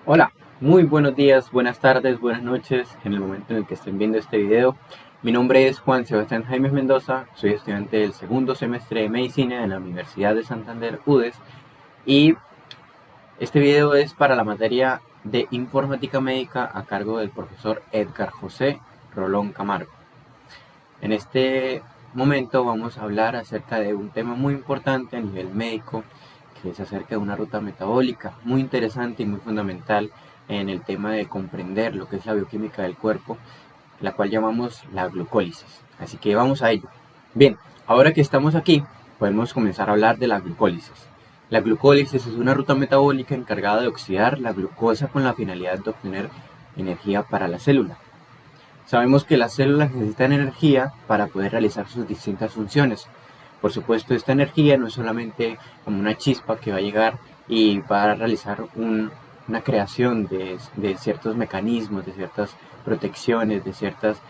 Hola, muy buenos días, buenas tardes, buenas noches en el momento en el que estén viendo este video. Mi nombre es Juan Sebastián Jaimes Mendoza, soy estudiante del segundo semestre de Medicina en la Universidad de Santander UDES y este video es para la materia de Informática Médica a cargo del profesor Edgar José Rolón Camargo. En este momento vamos a hablar acerca de un tema muy importante a nivel médico, que es acerca de una ruta metabólica muy interesante y muy fundamental en el tema de comprender lo que es la bioquímica del cuerpo, la cual llamamos la glucólisis. Así que vamos a ello. Bien, ahora que estamos aquí, podemos comenzar a hablar de la glucólisis. La glucólisis es una ruta metabólica encargada de oxidar la glucosa con la finalidad de obtener energía para la célula. Sabemos que las células necesitan energía para poder realizar sus distintas funciones. Por supuesto, esta energía no es solamente como una chispa que va a llegar y va a realizar una creación de ciertos mecanismos, de ciertas protecciones, de ciertas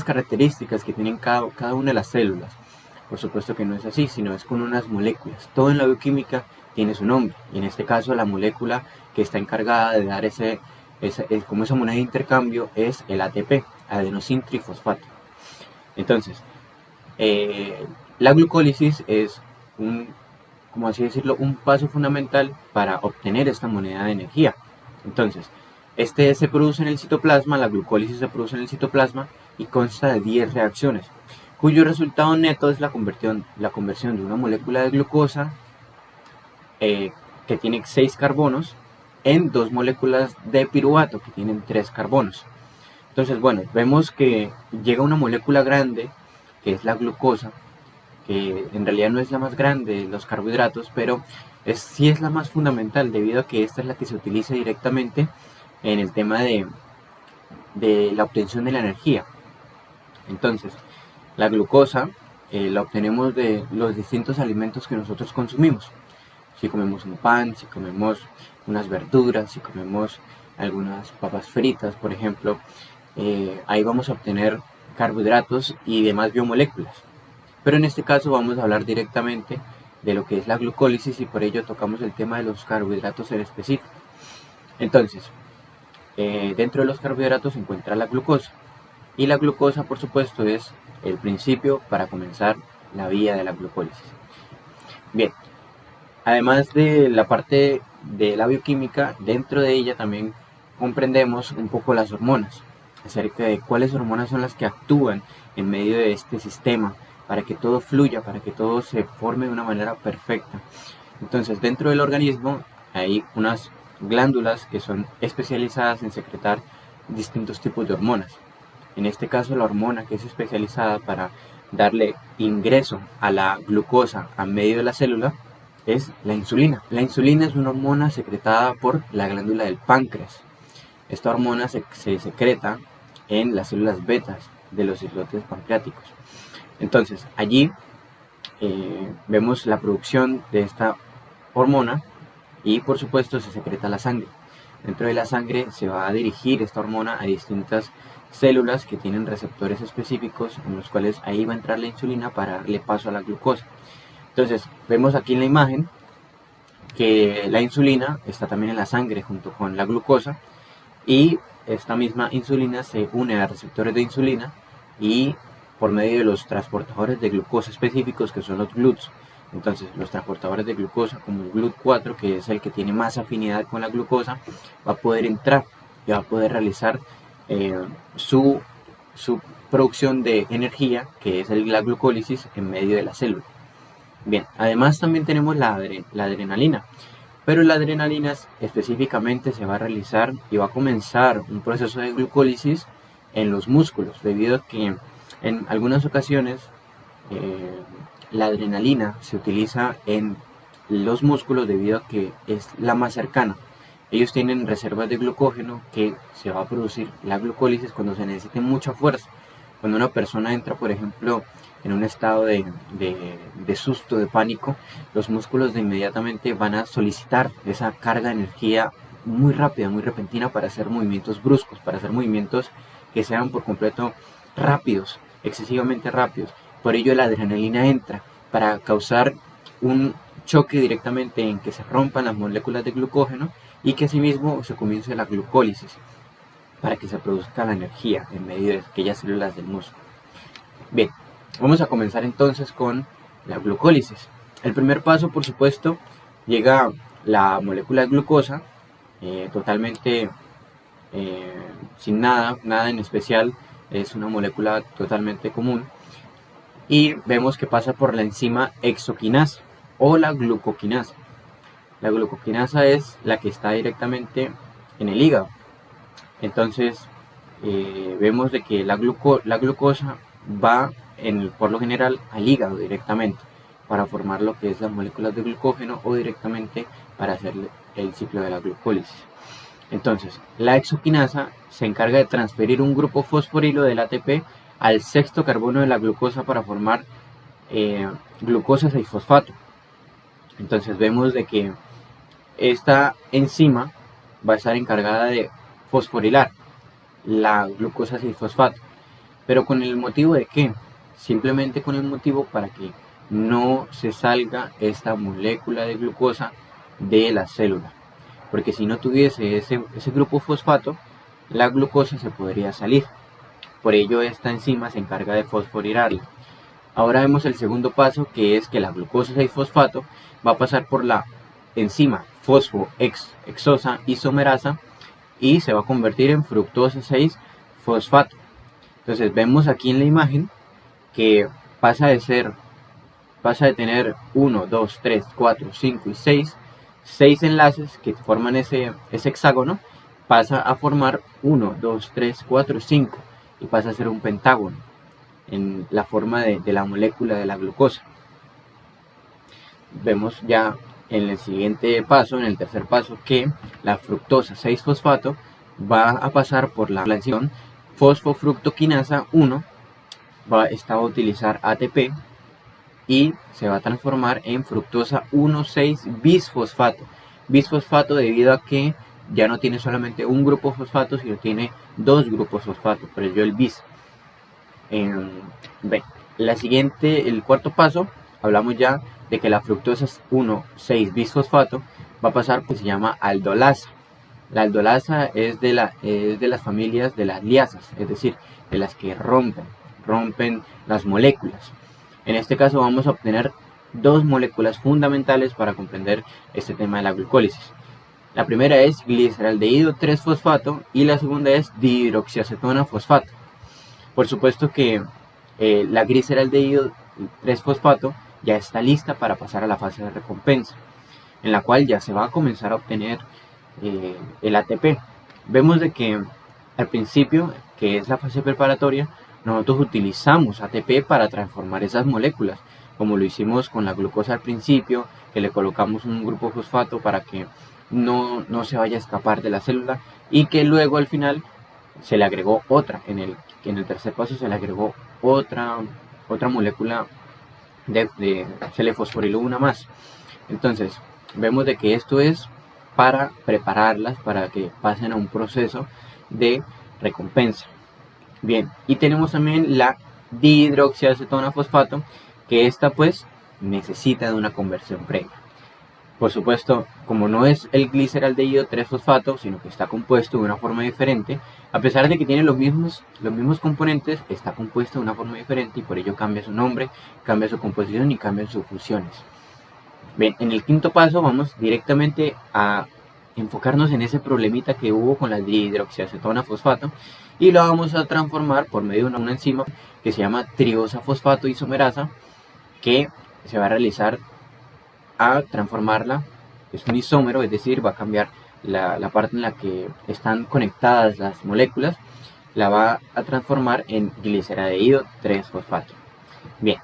características que tienen cada una de las células. Por supuesto que no es así, sino es con unas moléculas. Todo en la bioquímica tiene su nombre, y en este caso la molécula que está encargada de dar como esa moneda de intercambio es el ATP, adenosín trifosfato. Entonces, la glucólisis es como así decirlo, un paso fundamental para obtener esta moneda de energía. Entonces, este se produce en el citoplasma, la glucólisis se produce en el citoplasma y consta de 10 reacciones, cuyo resultado neto es la conversión de una molécula de glucosa que tiene 6 carbonos en 2 moléculas de piruvato que tienen 3 carbonos. Entonces, bueno, vemos que llega una molécula grande, que es la glucosa, que en realidad no es la más grande de los carbohidratos, pero sí es la más fundamental, debido a que esta es la que se utiliza directamente en el tema de la obtención de la energía. Entonces, la glucosa la obtenemos de los distintos alimentos que nosotros consumimos. Si comemos un pan, si comemos unas verduras, si comemos algunas papas fritas, por ejemplo, ahí vamos a obtener carbohidratos y demás biomoléculas. Pero en este caso vamos a hablar directamente de lo que es la glucólisis y por ello tocamos el tema de los carbohidratos en específico. Entonces, dentro de los carbohidratos se encuentra la glucosa. Y la glucosa, por supuesto, es el principio para comenzar la vía de la glucólisis. Bien, además de la parte de la bioquímica, dentro de ella también comprendemos un poco las hormonas, acerca de cuáles hormonas son las que actúan en medio de este sistema para que todo fluya, para que todo se forme de una manera perfecta. Entonces, dentro del organismo hay unas glándulas que son especializadas en secretar distintos tipos de hormonas. En este caso, la hormona que es especializada para darle ingreso a la glucosa a medio de la célula es la insulina. La insulina es una hormona secretada por la glándula del páncreas. Esta hormona se secreta en las células betas de los islotes pancreáticos. Entonces, allí vemos la producción de esta hormona y por supuesto se secreta la sangre. Dentro de la sangre se va a dirigir esta hormona a distintas células que tienen receptores específicos en los cuales ahí va a entrar la insulina para darle paso a la glucosa. Entonces, vemos aquí en la imagen que la insulina está también en la sangre junto con la glucosa y esta misma insulina se une a receptores de insulina y por medio de los transportadores de glucosa específicos que son los GLUTs. Entonces los transportadores de glucosa como el GLUT4, que es el que tiene más afinidad con la glucosa, va a poder entrar y va a poder realizar su producción de energía, que es la glucólisis en medio de la célula. Bien, además también tenemos la adrenalina, pero la adrenalina específicamente se va a realizar y va a comenzar un proceso de glucólisis en los músculos, debido a que en algunas ocasiones la adrenalina se utiliza en los músculos debido a que es la más cercana. Ellos tienen reservas de glucógeno que se va a producir la glucólisis cuando se necesite mucha fuerza. Cuando una persona entra, por ejemplo, en un estado de susto, de pánico, los músculos de inmediatamente van a solicitar esa carga de energía muy rápida, muy repentina para hacer movimientos bruscos, para hacer movimientos que sean por completo rápidos, excesivamente rápidos. Por ello la adrenalina entra para causar un choque directamente en que se rompan las moléculas de glucógeno y que asimismo se comience la glucólisis para que se produzca la energía en medio de aquellas células del músculo. Bien, vamos a comenzar entonces con la glucólisis. El primer paso, por supuesto, llega la molécula de glucosa, totalmente sin nada en especial, es una molécula totalmente común, y vemos que pasa por la enzima hexoquinasa o la glucoquinasa. La glucoquinasa es la que está directamente en el hígado. Entonces vemos de que la glucosa va por lo general al hígado directamente para formar lo que es las moléculas de glucógeno o directamente para hacer el ciclo de la glucólisis. Entonces, la hexoquinasa se encarga de transferir un grupo fosforilo del ATP al sexto carbono de la glucosa para formar glucosa 6-fosfato. Entonces vemos de que esta enzima va a estar encargada de fosforilar la glucosa 6-fosfato. ¿Pero con el motivo de qué? Simplemente con el motivo para que no se salga esta molécula de glucosa de la célula. Porque si no tuviese ese grupo fosfato, la glucosa se podría salir. Por ello esta enzima se encarga de fosforilarla. Ahora vemos el segundo paso, que es que la glucosa 6-fosfato va a pasar por la enzima fosfohexosa isomerasa y se va a convertir en fructosa 6-fosfato. Entonces vemos aquí en la imagen que pasa de tener 1, 2, 3, 4, 5 y 6 enlaces que forman ese hexágono, pasa a formar 1, 2, 3, 4, 5 y pasa a ser un pentágono en la forma de la molécula de la glucosa. Vemos ya en el siguiente paso, en el tercer paso, que la fructosa 6-fosfato va a pasar por la enzima fosfofructoquinasa 1, esta va a utilizar ATP y se va a transformar en fructosa 1,6-bisfosfato. Bisfosfato debido a que ya no tiene solamente un grupo fosfato, sino tiene dos grupos fosfato, por ello el bis. El cuarto paso, hablamos ya de que la fructosa 1,6-bisfosfato va a pasar, pues se llama aldolasa. La aldolasa es de las familias de las liasas, es decir, de las que rompen las moléculas. En este caso vamos a obtener dos moléculas fundamentales para comprender este tema de la glucólisis. La primera es gliceraldehído 3-fosfato y la segunda es dihidroxiacetona fosfato. Por supuesto que la gliceraldehído 3-fosfato ya está lista para pasar a la fase de recompensa, en la cual ya se va a comenzar a obtener el ATP. Vemos de que al principio, que es la fase preparatoria, nosotros utilizamos ATP para transformar esas moléculas, como lo hicimos con la glucosa al principio, que le colocamos un grupo fosfato para que no se vaya a escapar de la célula, y que luego al final se le agregó otra, en el tercer paso se le agregó otra molécula, se le fosforiló una más. Entonces vemos de que esto es para prepararlas para que pasen a un proceso de recompensa. Bien, y tenemos también la dihidroxiacetona fosfato, que esta pues necesita de una conversión previa. Por supuesto, como no es el gliceraldehído 3-fosfato, sino que está compuesto de una forma diferente, a pesar de que tiene los mismos componentes, está compuesto de una forma diferente y por ello cambia su nombre, cambia su composición y cambian sus funciones. Bien, en el quinto paso vamos directamente a enfocarnos en ese problemita que hubo con la dihidroxiacetona fosfato y lo vamos a transformar por medio de una enzima que se llama triosa fosfato isomerasa, que se va a realizar a transformarla, es un isómero, es decir, va a cambiar la parte en la que están conectadas las moléculas, la va a transformar en gliceraldehído 3-fosfato. Bien,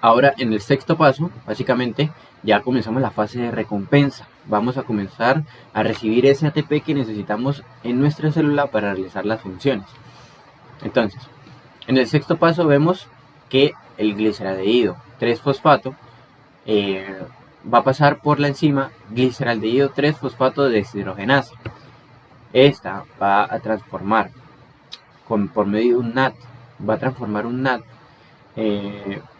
ahora en el sexto paso, básicamente, ya comenzamos la fase de recompensa. Vamos a comenzar a recibir ese ATP que necesitamos en nuestra célula para realizar las funciones. Entonces, en el sexto paso vemos que el gliceraldehído 3-fosfato va a pasar por la enzima gliceraldehído 3-fosfato deshidrogenasa. Esta va a transformar por medio de un NAD, va a transformar un NAD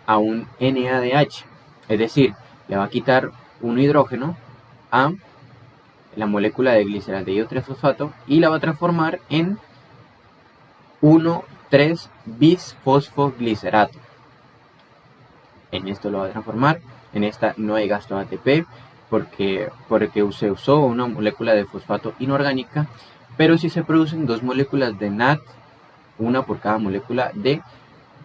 a un NADH. Es decir, le va a quitar un hidrógeno a la molécula de gliceraldehído 3-fosfato y la va a transformar en 1,3-bisfosfoglicerato. En esto lo va a transformar. En esta no hay gasto de ATP porque se usó una molécula de fosfato inorgánica, pero sí se producen dos moléculas de NAD, una por cada molécula de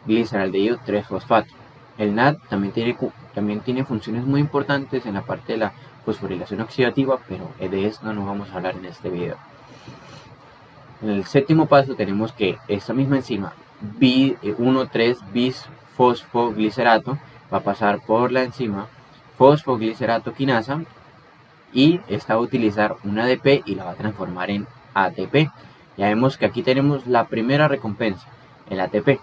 gliceraldehído 3-fosfato. El NAD también tiene funciones muy importantes en la parte de la fosforilación oxidativa, pero de esto no vamos a hablar en este video. En el séptimo paso tenemos que esta misma enzima 1,3-bisfosfoglicerato va a pasar por la enzima fosfoglicerato quinasa y esta va a utilizar un ADP y la va a transformar en ATP. Ya vemos que aquí tenemos la primera recompensa, el ATP.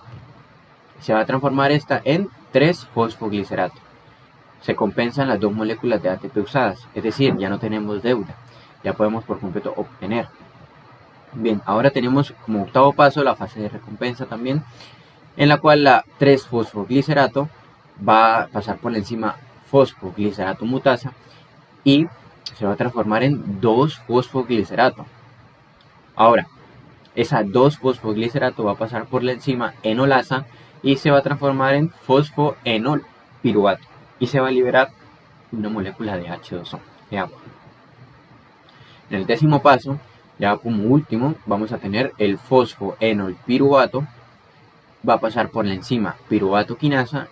Se va a transformar esta en 3-fosfoglicerato. Se compensan las dos moléculas de ATP usadas, es decir, ya no tenemos deuda, ya podemos por completo obtener. Bien, ahora tenemos como octavo paso la fase de recompensa también, en la cual la 3-fosfoglicerato va a pasar por la enzima fosfoglicerato mutasa y se va a transformar en 2-fosfoglicerato. Ahora, esa 2-fosfoglicerato va a pasar por la enzima enolasa y se va a transformar en fosfoenolpiruvato y se va a liberar una molécula de H2O, de agua. En el décimo paso, ya como último, vamos a tener el fosfoenolpiruvato. Va a pasar por la enzima piruvato quinasa,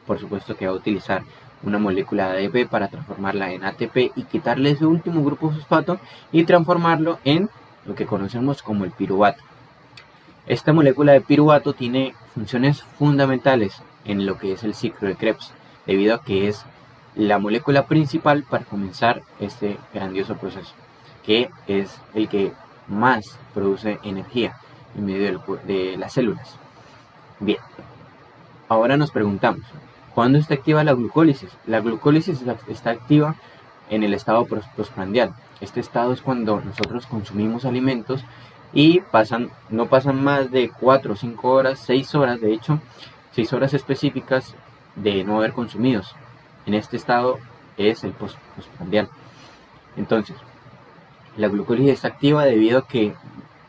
por supuesto que va a utilizar una molécula de ADP para transformarla en ATP y quitarle ese último grupo fosfato y transformarlo en lo que conocemos como el piruvato. Esta molécula de piruvato tiene funciones fundamentales en lo que es el ciclo de Krebs, debido a que es la molécula principal para comenzar este grandioso proceso, que es el que más produce energía en medio de las células. Bien, ahora nos preguntamos, ¿cuándo está activa la glucólisis? La glucólisis está activa en el estado postprandial. Este estado es cuando nosotros consumimos alimentos y no pasan más de 4 o 5 horas, 6 horas, de hecho, 6 horas específicas de no haber consumidos. En este estado es el postprandial. Entonces, la glucólisis está activa debido a que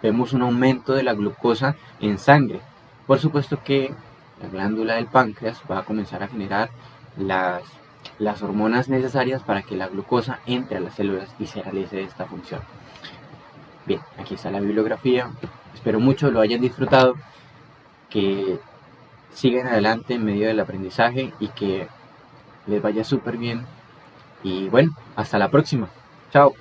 vemos un aumento de la glucosa en sangre. Por supuesto que la glándula del páncreas va a comenzar a generar las hormonas necesarias para que la glucosa entre a las células y se realice esta función. Bien, aquí está la bibliografía. Espero mucho lo hayan disfrutado, que sigan adelante en medio del aprendizaje y que les vaya súper bien. Y bueno, hasta la próxima. Chao.